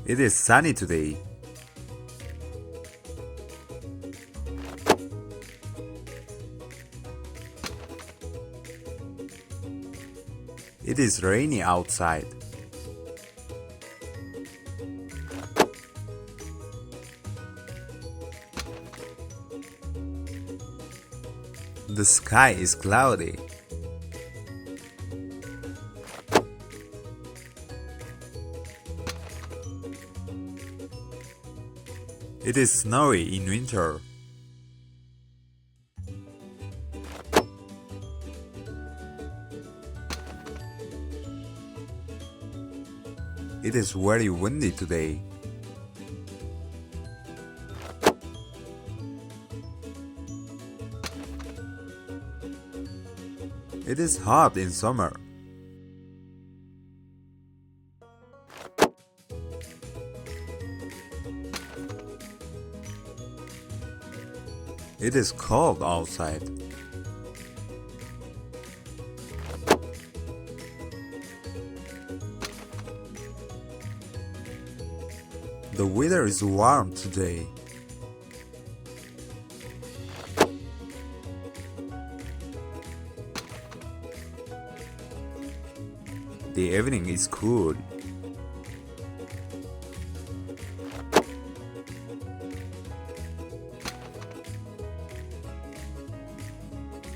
It is sunny today. It is rainy outside. The sky is cloudy. It is snowy in winter. It is very windy today. It is hot in summer. It is cold outside. The weather is warm today. The evening is cool.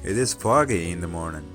It is foggy in the morning.